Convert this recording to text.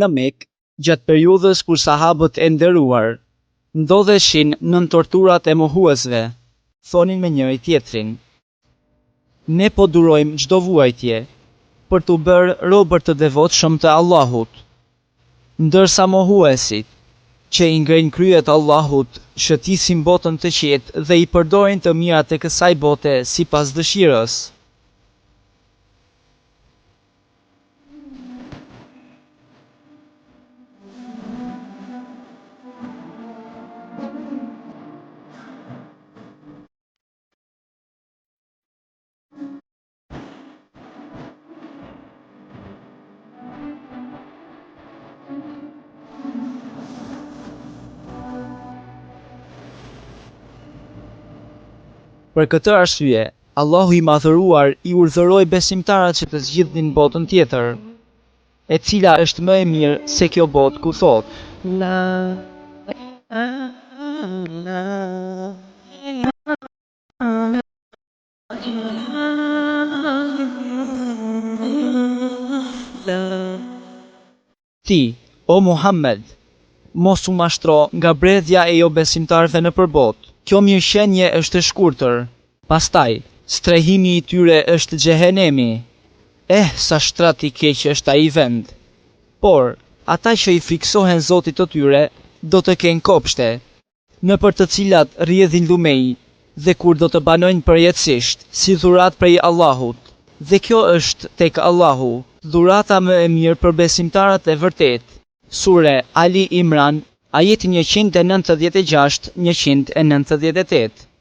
Në Mekë, gjatë periudhës kur sahabët e nderuar ndodheshin nën torturat e mohuesve, thonin me njëri tjetrin: "Ne po durojmë çdo vuajtje për t'u bërë robër të devotshëm të Allahut." Ndërsa mohuesit, që i ngrejnë kryet Allahut, shëtisin botën të qetë dhe i përdorin të mirat e kësaj bote sipas dëshirës. Për këtë arsye, Allahu i madhëruar i urdhëroi besimtarët që të zgjidhnin botën tjetër, e cila është më e mirë se kjo botë ku thotë: Ti, o Muhammed, mos u mashtro nga bredhja e jo besimtarëve nëpër botë. Kjo mirëqenie është e shkurtër, pastaj strehimi i tyre është xhehenemi. Sa shtrat i keq është ai vend. Por ata që i friksohen Zotit të tyre do të kenë kopshte, nëpër të cilat rrjedhin lumej, dhe kur do të banojnë përjetësisht si dhuratë prej Allahut. Dhe kjo është tek Allahu, dhurata më e mirë për besimtarët e vërtet. Sure Ali Imran, ajeti 196-198.